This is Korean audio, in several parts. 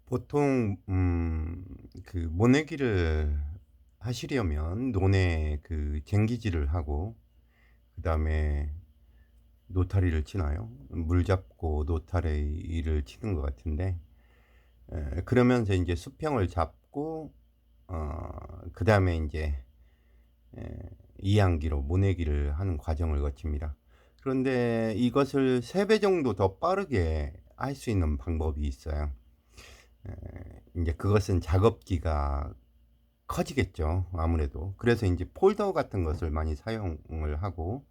보통 그 모내기를 하시려면 논에 그 쟁기질을 하고 그다음에 노타리를 치나요? 물 잡고 노타리를 치는 것 같은데, 그러면서 이제 수평을 잡고 그다음에 이제 이항기로 모내기를 하는 과정을 거칩니다. 그런데 이것을 3배 정도 더 빠르게 할 수 있는 방법이 있어요. 이제 그것은 작업기가 커지겠죠, 아무래도. 그래서 이제 폴더 같은 것을 많이 사용을 하고,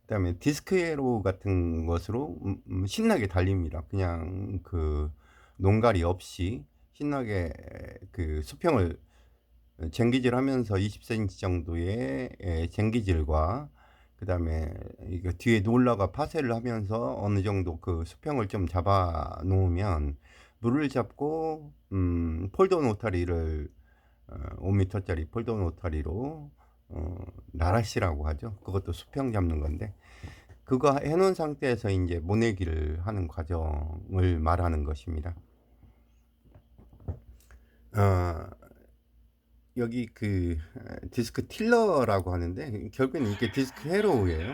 그다음에 디스크 에로 같은 것으로 신나게 달립니다. 그냥 그 농가리 없이 신나게 그 수평을 쟁기질하면서 20cm 정도의 쟁기질과 그다음에 이거 뒤에 놀라가 파쇄를 하면서 어느 정도 그 수평을 좀 잡아 놓으면 물을 잡고 폴더 노타리를 5m짜리 폴더 노타리로 나라시라고 하죠. 그것도 수평 잡는 건데, 그거 해 놓은 상태에서 이제 모내기를 하는 과정을 말하는 것입니다. 어, 여기 그 디스크 틸러라고 하는데 결국엔 이게 디스크 헤로우예요.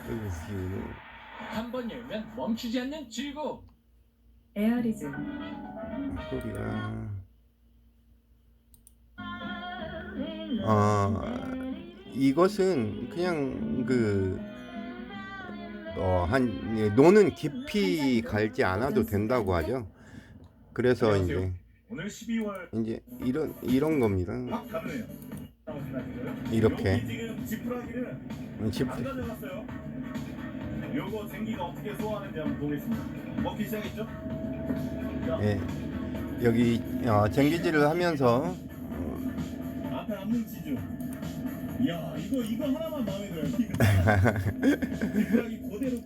그리고 한 번 열면 멈추지 않는 즐거움. 에어리즘. 소리가 어, 이것은 그냥 노는 깊이 갈지 않아도 된다고 하죠. 그래서 안녕하세요. 오늘 12월 이런 겁니다. 확 다르네요. 이렇게 여기 지금 지푸라기를 집 안 가져갔어요. 요거 쟁기가 어떻게 소화하는지 한번 보겠습니다. 먹기 시작했죠? 자, 예, 여기 쟁기질을 하면서 앞에 앉는 지주. 이야, 이거 하나만 마음에 들어요. 지푸라기 그대로.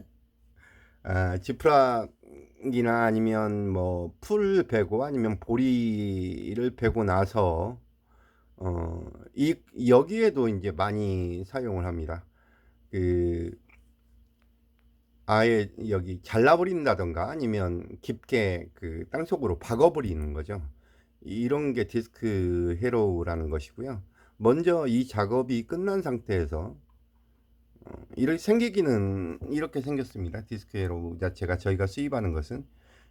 지프락이나 아니면 뭐 풀 베고 아니면 보리를 베고 나서 여기에도 이제 많이 사용을 합니다. 그 아예 여기 잘라버린다던가 아니면 깊게 그 땅속으로 박아버리는 거죠. 이런 게 디스크 헤로우라는 것이고요. 먼저 이 작업이 끝난 상태에서 이렇게 생기기는 이렇게 생겼습니다. 디스크 헤로우 자체가 저희가 수입하는 것은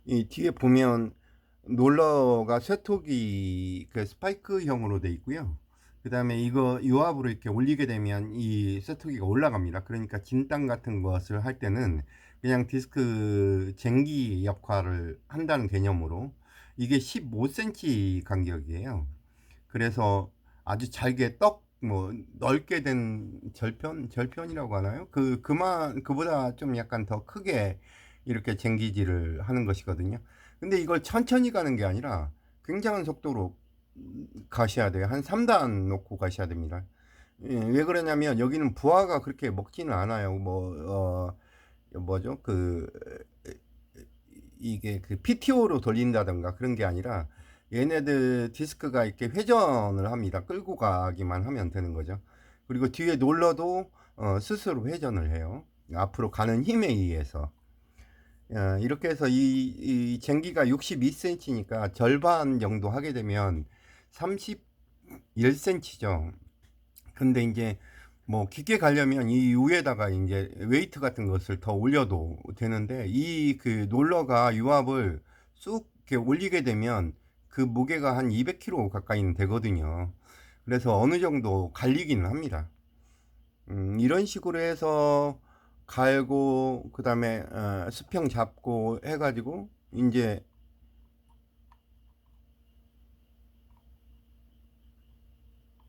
이 뒤에 보면 롤러가 쇠톡이 그 스파이크형으로 돼 있고요. 그 다음에 이거 유압으로 이렇게 올리게 되면 이 쇠토기가 올라갑니다. 그러니까 진땅 같은 것을 할 때는 그냥 디스크 쟁기 역할을 한다는 개념으로 이게 15cm 간격이에요. 그래서 아주 잘게 뭐 넓게 된 절편이라고 하나요? 그보다 좀 약간 더 크게 이렇게 쟁기질을 하는 것이거든요. 근데 이걸 천천히 가는 게 아니라 굉장한 속도로 가셔야 돼요. 한 3단 놓고 가셔야 됩니다. 예, 왜 그러냐면 여기는 부하가 그렇게 먹지는 않아요. 뭐죠? 이게 그 PTO로 돌린다던가 그런 게 아니라 얘네들 디스크가 이렇게 회전을 합니다. 끌고 가기만 하면 되는 거죠. 그리고 뒤에 놀러도 스스로 회전을 해요. 앞으로 가는 힘에 의해서. 이렇게 해서 이 쟁기가 62cm니까 절반 정도 하게 되면 31cm죠. 근데 이제 뭐 깊게 가려면 이 위에다가 이제 웨이트 같은 것을 더 올려도 되는데 이 그 롤러가 유압을 쑥 이렇게 올리게 되면 그 무게가 한 200kg 가까이는 되거든요. 그래서 어느 정도 갈리기는 합니다. 이런 식으로 해서 갈고 그다음에 수평 잡고 해가지고 이제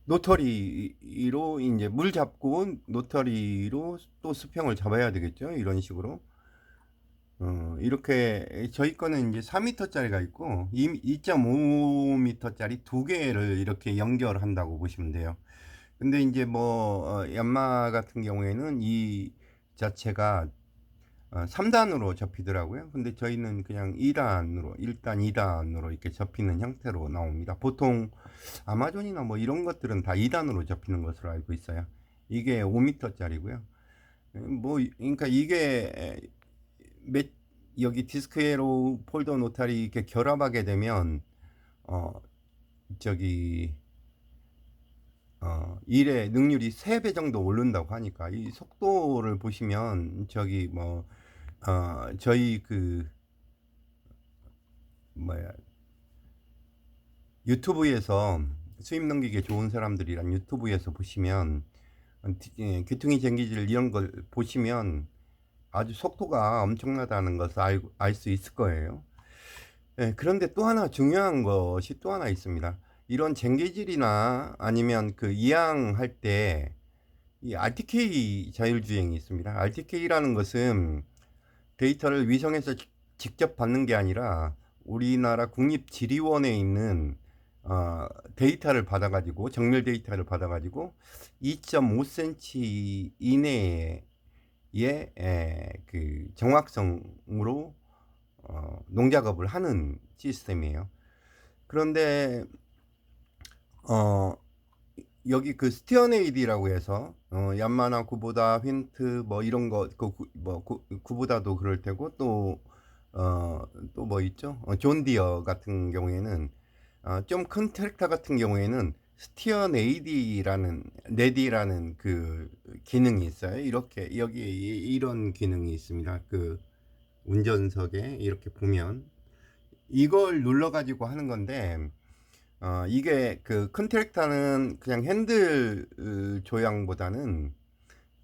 노터리로 이제 물 잡고 노터리로 또 수평을 잡아야 되겠죠. 이런 식으로. 이렇게 저희 거는 이제 4m짜리가 있고 2.5m짜리 두 개를 이렇게 연결한다고 보시면 돼요. 근데 이제 얀마 같은 경우에는 이 자체가 3단으로 접히더라고요. 근데 저희는 그냥 2단으로 1단, 2단으로 이렇게 접히는 형태로 나옵니다. 보통 아마존이나 뭐 이런 것들은 다 2단으로 접히는 것으로 알고 있어요. 이게 5m짜리고요. 그러니까 이게 여기 디스크 에로 폴더 노탈이 이렇게 결합하게 되면 저기 일의 능률이 3배 정도 오른다고 하니까 이 속도를 보시면 저기 뭐 저희 그 뭐야 유튜브에서 수입 넘기기 좋은 사람들이란 유튜브에서 보시면 귀퉁이 쟁기질 이런 걸 보시면 아주 속도가 엄청나다는 것을 알 수 있을 거예요. 그런데 또 하나 중요한 것이 또 하나 있습니다. 이런 쟁기질이나 아니면 그 이항할 때 이 RTK 자율주행이 있습니다. RTK라는 것은 데이터를 위성에서 직접 받는 게 아니라 우리나라 국립지리원에 있는 데이터를 받아가지고 정밀 데이터를 받아가지고 2.5cm 이내에 그 정확성으로 농작업을 하는 시스템이에요. 그런데 여기 그 스티어네이디라고 해서 얀마나 구보다 윈트 뭐 이런 거 구보다도 그럴 테고 또 뭐 있죠? 존디어 같은 경우에는 좀 큰 트랙터 같은 경우에는 네디라는 그 기능이 있어요. 이렇게 여기에 이런 기능이 있습니다. 그 운전석에 이렇게 보면 이걸 눌러 가지고 하는 건데 이게 그 큰 트랙터는 그냥 핸들 조향보다는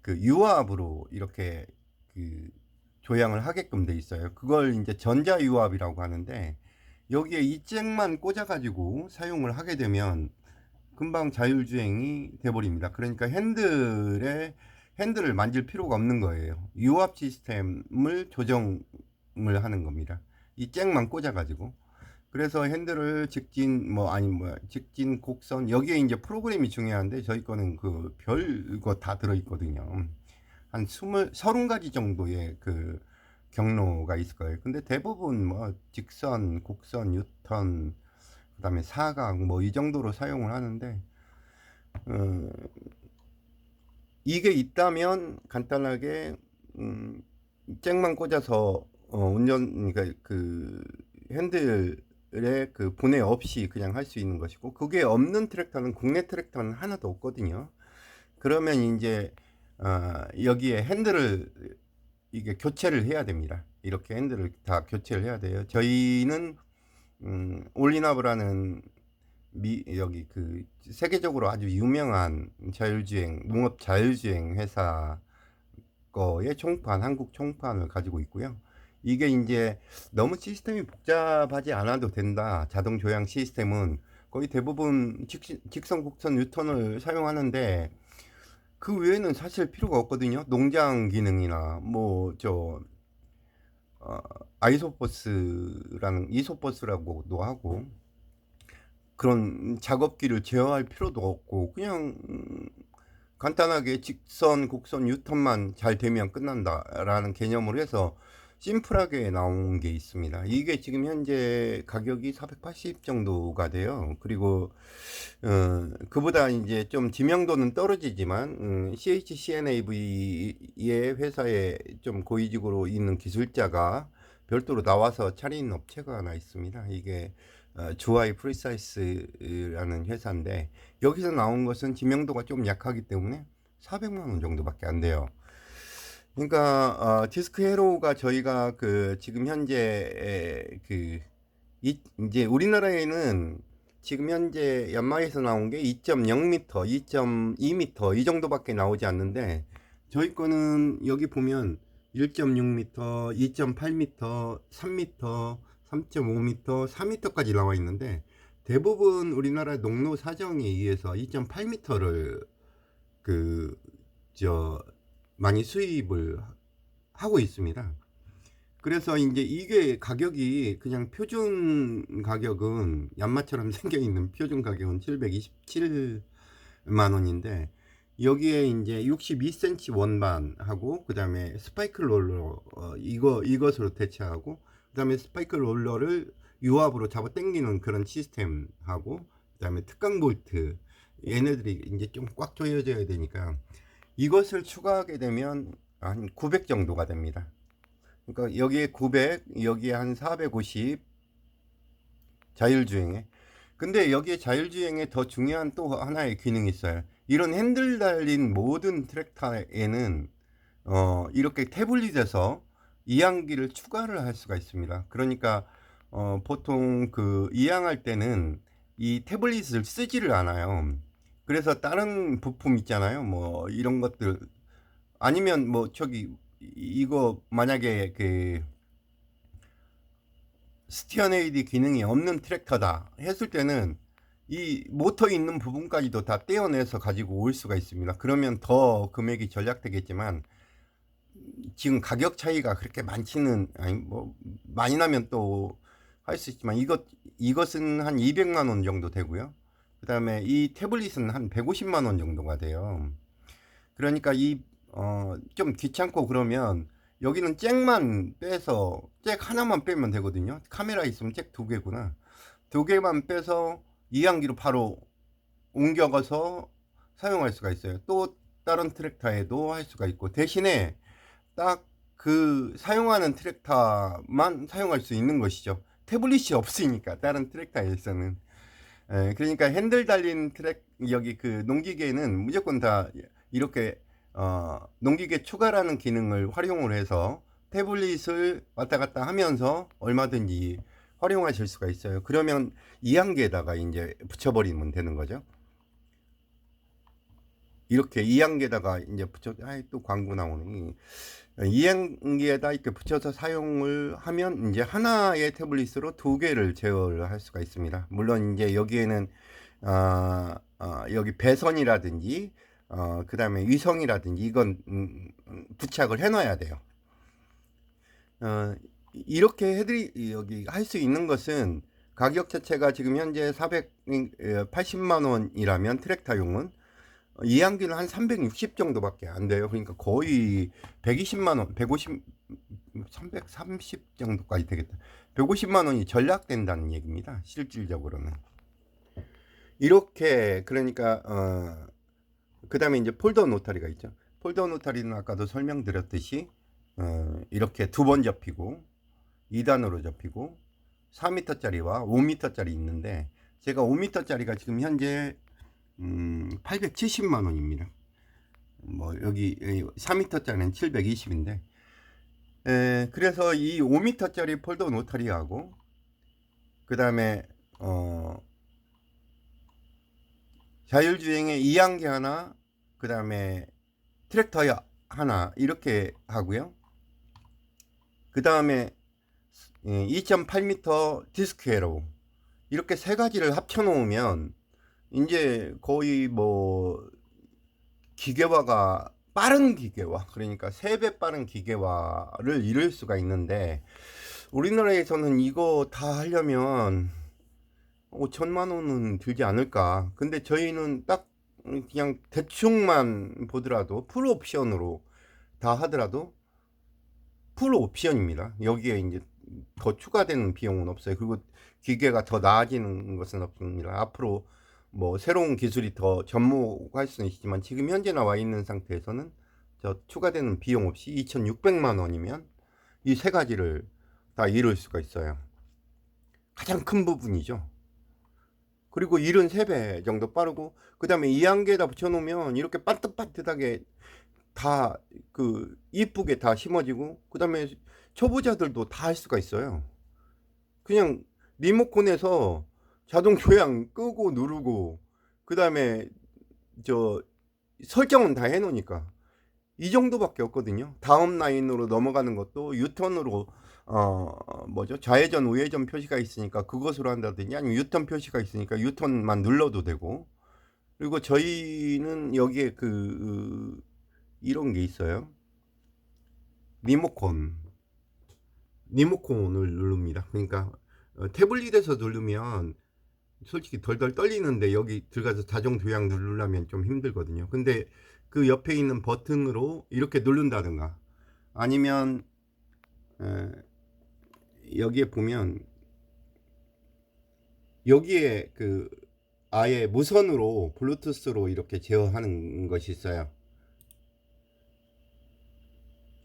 그 유압으로 이렇게 그 조향을 하게끔 돼 있어요. 그걸 이제 전자 유압이라고 하는데 여기에 이 잭만 꽂아 가지고 사용을 하게 되면 금방 자율주행이 돼 버립니다. 그러니까 핸들을 만질 필요가 없는 거예요. 유압 시스템을 조정을 하는 겁니다. 이 잭만 꽂아 가지고. 그래서 핸들을 직진 직진 곡선 여기에 이제 프로그램이 중요한데 저희 거는 그 별거 다 들어 있거든요. 한 30가지 정도의 그 경로가 있을 거예요. 근데 대부분 뭐 직선, 곡선, 유턴, 그다음에 사각 뭐 이 정도로 사용을 하는데 이게 있다면 간단하게 잭만 꽂아서 그러니까 그 핸들에 그 분해 없이 그냥 할 수 있는 것이고 그게 없는 트랙터는 국내 트랙터는 하나도 없거든요. 그러면 이제 여기에 핸들을 이게 교체를 해야 됩니다. 이렇게 핸들을 다 교체를 해야 돼요. 저희는 올리나브라는 여기 그 세계적으로 아주 유명한 농업 자율주행 회사 거의 한국 총판을 가지고 있고요. 이게 이제 너무 시스템이 복잡하지 않아도 된다. 자동 조향 시스템은 거의 대부분 직선, 곡선, 유턴을 사용하는데 그 외에는 사실 필요가 없거든요. 농장 기능이나 이소버스라고도 하고 그런 작업기를 제어할 필요도 없고 그냥 간단하게 직선, 곡선, 유턴만 잘 되면 끝난다라는 개념으로 해서 심플하게 나온 게 있습니다. 이게 지금 현재 가격이 480 정도가 돼요. 그리고 그보다 이제 좀 지명도는 떨어지지만 CHCNAV의 회사에 좀 고위직으로 있는 기술자가 별도로 나와서 차린 업체가 하나 있습니다. 이게 주아이 프리사이스라는 회사인데 여기서 나온 것은 지명도가 좀 약하기 때문에 400만 원 정도밖에 안 돼요. 그러니까 디스크 헤로가 저희가 그 지금 현재 이제 우리나라에는 지금 현재 얀마에서 나온 게 2.0m, 2.2m 이 정도밖에 나오지 않는데 저희 거는 여기 보면 1.6m, 2.8m, 3m, 3.5m, 4m까지 나와 있는데 대부분 우리나라 농로 사정에 의해서 2.8m를 많이 수입을 하고 있습니다. 그래서 이제 이게 가격이 그냥 표준 가격은 얀마처럼 생겨 있는 표준 가격은 727만 원인데 여기에 이제 62cm 원반하고 그다음에 스파이크 롤러 이것으로 대체하고 그다음에 스파이크 롤러를 유압으로 잡아 당기는 그런 시스템하고 그다음에 특강 볼트 얘네들이 이제 좀 꽉 조여져야 되니까 이것을 추가하게 되면 한 900 정도가 됩니다. 그러니까 여기에 900, 여기에 한 450 자율주행에. 근데 여기에 자율주행에 더 중요한 또 하나의 기능이 있어요. 이런 핸들 달린 모든 트랙터에는 이렇게 태블릿에서 이항기를 추가를 할 수가 있습니다. 그러니까 보통 그 이항할 때는 이 태블릿을 쓰지를 않아요. 그래서 다른 부품 있잖아요. 뭐 이런 것들 아니면 뭐 저기 이거 만약에 그 스티어네이드 기능이 없는 트랙터다 했을 때는 이 모터 있는 부분까지도 다 떼어내서 가지고 올 수가 있습니다. 그러면 더 금액이 절약되겠지만 지금 가격 차이가 그렇게 많지는 아니 뭐 많이 나면 또 할 수 있지만 이것은 한 200만 원 정도 되고요. 그다음에 이 태블릿은 한 150만 원 정도가 돼요. 그러니까 좀 귀찮고 그러면 여기는 잭만 빼서 잭 하나만 빼면 되거든요. 카메라 있으면 잭 두 개구나. 두 개만 빼서 이항기로 바로 옮겨가서 사용할 수가 있어요. 또 다른 트랙터에도 할 수가 있고 대신에 딱 그 사용하는 트랙터만 사용할 수 있는 것이죠. 태블릿이 없으니까 다른 트랙터에서는. 그러니까 핸들 달린 여기 그 농기계는 무조건 다 이렇게 농기계 추가라는 기능을 활용을 해서 태블릿을 왔다 갔다 하면서 얼마든지 활용하실 수가 있어요. 그러면 이항기에다가 이제 붙여버리면 되는 거죠. 이렇게 이항기에다가 이제 또 광고 나오네. 이항기에다 이렇게 붙여서 사용을 하면 이제 하나의 태블릿으로 두 개를 제어를 할 수가 있습니다. 물론 이제 여기에는 여기 배선이라든지 그 다음에 위성이라든지 이건 부착을 해 놔야 돼요. 이렇게 여기 할 수 있는 것은 가격 자체가 지금 현재 480만 원이라면 트랙터용은 이항기는 한 360 정도밖에 안 돼요. 그러니까 거의 120만 원, 150, 330 정도까지 되겠다. 150만 원이 절약된다는 얘기입니다. 실질적으로는. 이렇게 그러니까 그 다음에 이제 폴더 노타리가 있죠. 폴더 노타리는 아까도 설명드렸듯이 이렇게 두 번 접히고 2단으로 접히고 4m짜리와 5m짜리 있는데 제가 5m짜리가 지금 현재 870만 원입니다. 뭐 여기 4m짜리는 720인데 그래서 이 5m짜리 폴더 노타리하고 그 다음에 자율주행의 이항기 하나 그 다음에 트랙터 하나 이렇게 하고요. 그 다음에 2.8m 디스크 회로 이렇게 세 가지를 합쳐 놓으면 이제 거의 뭐 기계화가 빠른 기계화 그러니까 3배 빠른 기계화를 이룰 수가 있는데 우리나라에서는 이거 다 하려면 5천만 원은 들지 않을까. 근데 저희는 딱 그냥 대충만 보더라도 풀 옵션으로 다 하더라도 풀 옵션입니다. 여기에 이제 더 추가되는 비용은 없어요. 그리고 기계가 더 나아지는 것은 없습니다. 앞으로 뭐 새로운 기술이 더 접목할 수는 있지만 지금 현재 나와 있는 상태에서는 저 추가되는 비용 없이 2,600만 원이면 이 세 가지를 다 이룰 수가 있어요. 가장 큰 부분이죠. 그리고 일은 3배 정도 빠르고 그 다음에 이항기에다 붙여놓으면 이렇게 반듯반듯하게 다 그 이쁘게 다 심어지고 그 다음에 초보자들도 다 할 수가 있어요. 그냥 리모컨에서 자동 교양 끄고 누르고 그 다음에 저 설정은 다 해놓으니까 이 정도밖에 없거든요. 다음 라인으로 넘어가는 것도 유턴으로 뭐죠? 좌회전 우회전 표시가 있으니까 그것으로 한다든지 아니면 유턴 표시가 있으니까 유턴만 눌러도 되고 그리고 저희는 여기에 이런 게 있어요. 리모컨을 누릅니다. 그러니까 태블릿에서 누르면 솔직히 덜덜 떨리는데 여기 들어가서 자동 교양 누르려면 좀 힘들거든요. 근데 그 옆에 있는 버튼으로 이렇게 누른다든가 아니면 여기에 보면 여기에 아예 무선으로 블루투스로 이렇게 제어하는 것이 있어요.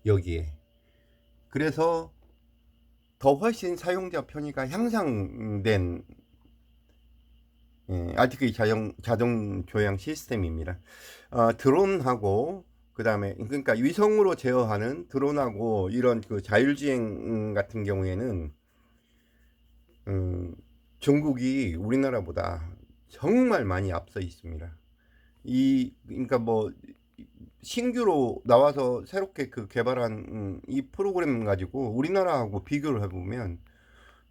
여기에 그래서 더 훨씬 사용자 편의가 향상된 RTK 자동 조향 시스템입니다. 드론하고 그 다음에 그러니까 위성으로 제어하는 드론하고 이런 그 자율주행 같은 경우에는 중국이 우리나라보다 정말 많이 앞서 있습니다. 그러니까 뭐 신규로 나와서 새롭게 그 개발한 이 프로그램 가지고 우리나라하고 비교를 해보면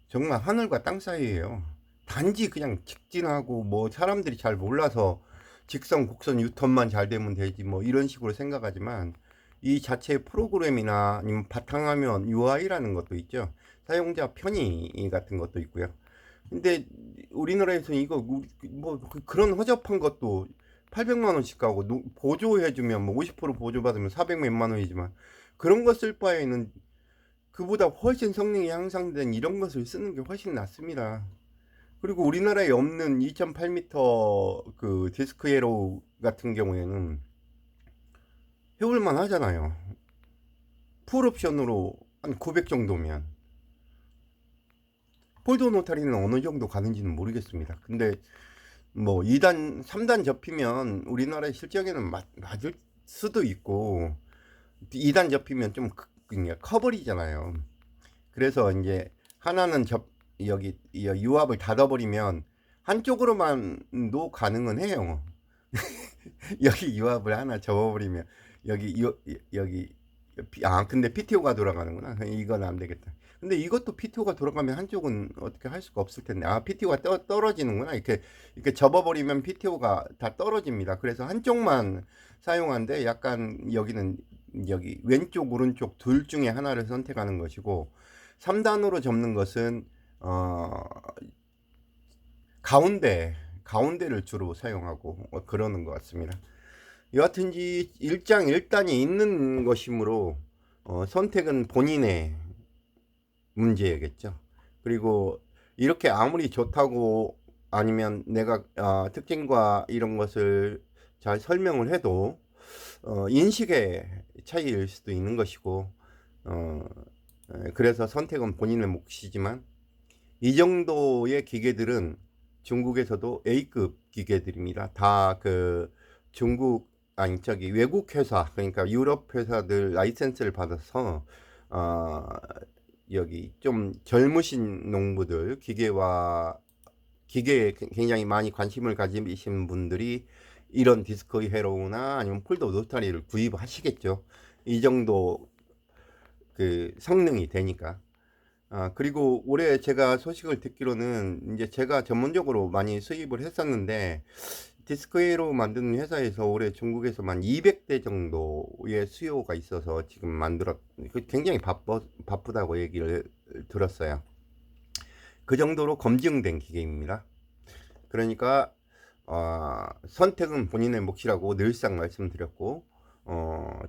정말 하늘과 땅 사이예요. 단지 그냥 직진하고 뭐 사람들이 잘 몰라서 직선 곡선 유턴만 잘 되면 되지 뭐 이런 식으로 생각하지만 이 자체 프로그램이나 아니면 바탕화면 UI라는 것도 있죠. 사용자 편의 같은 것도 있고요. 근데 우리나라에서 이거 뭐 그런 허접한 것도 800만 원씩 가고 보조해주면 뭐 50% 보조받으면 400 몇만 원이지만 그런 거 쓸 바에는 그보다 훨씬 성능이 향상된 이런 것을 쓰는 게 훨씬 낫습니다. 그리고 우리나라에 없는 2.8m 그 디스크 에로 같은 경우에는 해볼만 하잖아요. 풀 옵션으로 한 900 정도면 폴드 노타리는 어느 정도 가는지는 모르겠습니다. 근데 뭐 2단, 3단 접히면 우리나라의 실적에는 맞을 수도 있고 2단 접히면 좀 커버리잖아요. 그래서 이제 하나는 여기 유압을 닫아버리면 한쪽으로만도 가능은 해요. 여기 유압을 하나 접어버리면 여기 근데 PTO가 돌아가는구나. 이건 안 되겠다. 근데 이것도 PTO가 돌아가면 한쪽은 어떻게 할 수가 없을 텐데. PTO가 떨어지는구나. 이렇게 접어버리면 PTO가 다 떨어집니다. 그래서 한쪽만 사용하는데 약간 여기 왼쪽 오른쪽 둘 중에 하나를 선택하는 것이고 3단으로 접는 것은 가운데를 주로 사용하고 그러는 것 같습니다. 여하튼지 일장일단이 있는 것이므로 선택은 본인의 문제겠죠. 그리고 이렇게 아무리 좋다고 아니면 내가 특징과 이런 것을 잘 설명을 해도 인식의 차이일 수도 있는 것이고 그래서 선택은 본인의 몫이지만 이 정도의 기계들은 중국에서도 A급 기계들입니다. 다 그 외국 회사, 그러니까 유럽 회사들 라이센스를 받아서 여기 좀 젊으신 농부들 기계에 굉장히 많이 관심을 가지신 분들이 이런 디스크 헤로우나 아니면 폴더 노타리를 구입하시겠죠. 이 정도 그 성능이 되니까. 그리고 올해 제가 소식을 듣기로는 이제 제가 전문적으로 많이 수입을 했었는데 디스크웨이로 만드는 회사에서 올해 중국에서만 200대 정도의 수요가 있어서 지금 굉장히 바쁘다고 얘기를 들었어요. 그 정도로 검증된 기계입니다. 그러니까 선택은 본인의 몫이라고 늘상 말씀드렸고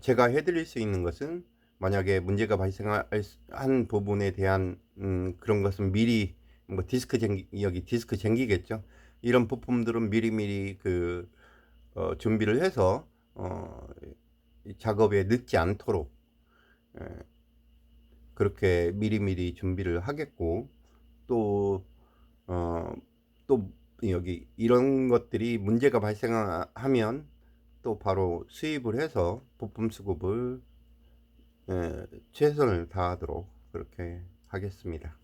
제가 해드릴 수 있는 것은 만약에 문제가 발생한 부분에 대한 그런 것은 미리 뭐 여기 디스크 쟁기겠죠. 이런 부품들은 미리미리 준비를 해서 작업에 늦지 않도록 그렇게 미리미리 준비를 하겠고 또 여기 이런 것들이 문제가 발생하면 또 바로 수입을 해서 부품 수급을 최선을 다하도록 그렇게 하겠습니다.